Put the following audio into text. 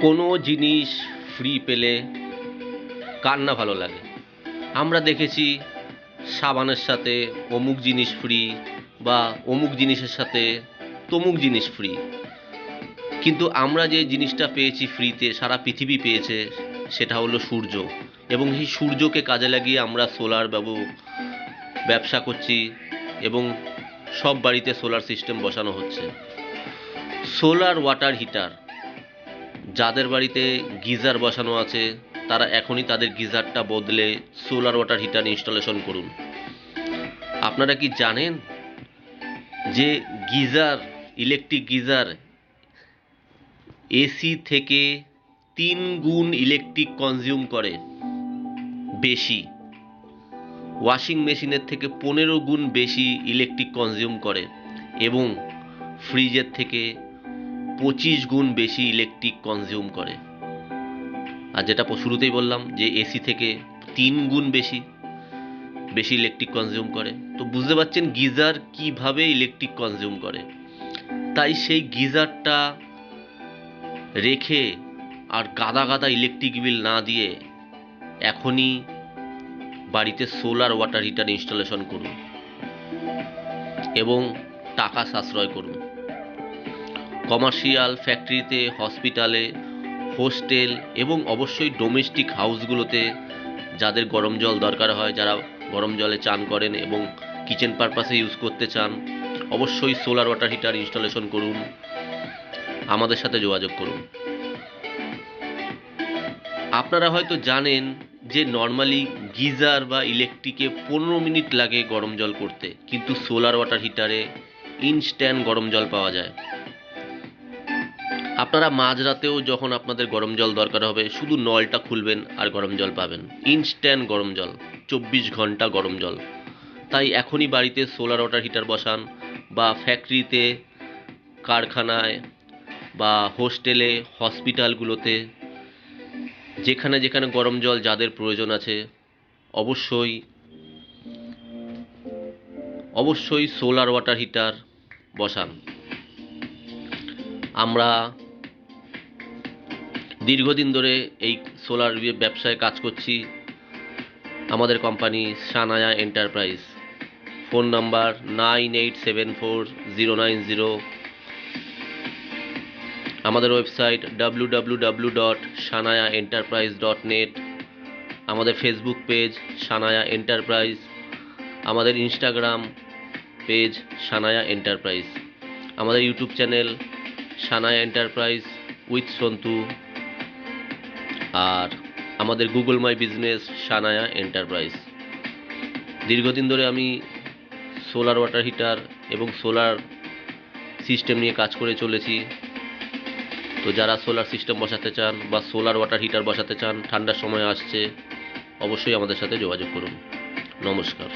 কোনো জিনিস ফ্রি পেলে কার না ভালো লাগে। আমরা দেখেছি সাবানের সাথে অমুক জিনিস ফ্রি, বা অমুক জিনিসের সাথে তমুক জিনিস ফ্রি। কিন্তু আমরা যে জিনিসটা পেয়েছি ফ্রিতে, সারা পৃথিবী পেয়েছে, সেটা হলো সূর্য। এবং এই সূর্যকে কাজে লাগিয়ে আমরা সোলার ব্যবসা করছি, এবং সব বাড়িতে সোলার সিস্টেম বসানো হচ্ছে। সোলার ওয়াটার হিটার, যাদের বাড়িতে গিজার বসানো আছে তারা এখনই তাদের গিজারটা বদলে সোলার ওয়াটার হিটার ইনস্টলেশন করুন। আপনারা কি জানেন যে গিজার, ইলেকট্রিক গিজার এসি থেকে 3 গুণ ইলেকট্রিক কনজিউম করে বেশি, ওয়াশিং মেশিনের থেকে 15 গুণ বেশি ইলেকট্রিক কনজিউম করে, এবং ফ্রিজের থেকে 25 গুণ বেশি ইলেকট্রিক কনজিউম করে। আর যেটা শুরুতেই বললাম যে এসি থেকে 3 গুণ বেশি ইলেকট্রিক কনজিউম করে। তো বুঝতে পারছেন গিজার কিভাবে ইলেকট্রিক কনজিউম করে। তাই সেই গিজারটা রেখে আর গাদা গাদা ইলেকট্রিক বিল না দিয়ে এখনই বাড়িতে সোলার ওয়াটার হিটার ইনস্টলেশন করুন এবং টাকা সাশ্রয় করুন। কমার্শিয়াল, ফ্যাক্টরিতে, হসপিটালে, হোস্টেল এবং অবশ্যই ডোমেস্টিক হাউসগুলোতে যাদের গরম জল দরকার হয়, যারা গরম জলে চান করেন এবং কিচেন পারপাসে ইউজ করতে চান, অবশ্যই সোলার ওয়াটার হিটার ইনস্টলেশন করুন। আমাদের সাথে যোগাযোগ করুন। আপনারা হয়তো জানেন যে নর্মালি গিজার বা ইলেকট্রিকে 15 মিনিট লাগে গরম জল করতে, কিন্তু সোলার ওয়াটার হিটারে ইনস্ট্যান্ট গরম জল পাওয়া যায়। আপনারা মাঝরাতেও যখন আপনাদের গরম জল দরকার হবে, শুধু নলটা খুলবেন আর গরম জল পাবেন, ইনস্ট্যান্ট গরম জল, 24 ঘন্টা গরম জল। তাই এখনই বাড়িতে সোলার ওয়াটার হিটার বসান, বা ফ্যাক্টরিতে, কারখানায়, বা হোস্টেলে, হসপিটালগুলোতে, যেখানে যেখানে গরম জল যাদের প্রয়োজন আছে, অবশ্যই অবশ্যই সোলার ওয়াটার হিটার বসান। আমরা দীর্ঘদিন ধরে এই সোলার ব্যবসায় কাজ করছি। আমাদের company Shanaya enterprise. Phone number 987409. আমাদের ওয়েবসাইট www.shanayaenterprise.net। আমাদের ফেসবুক পেজ সানায়া এন্টারপ্রাইজ। আমাদের ইনস্টাগ্রাম পেজ সানায়া এন্টারপ্রাইজ। আমাদের YouTube channel Shanaya enterprise with Santu. আর আমাদের Google my business Shanaya enterprise. দীর্ঘদিন ধরে আমি সোলার ওয়াটার হিটার এবং সোলার সিস্টেম নিয়ে কাজ করে চলেছি। তো যারা সোলার সিস্টেম বসাতে চান বা সোলার ওয়াটার হিটার বসাতে চান, ঠান্ডার সময় আসছে, অবশ্যই আমাদের সাথে যোগাযোগ করুন। নমস্কার।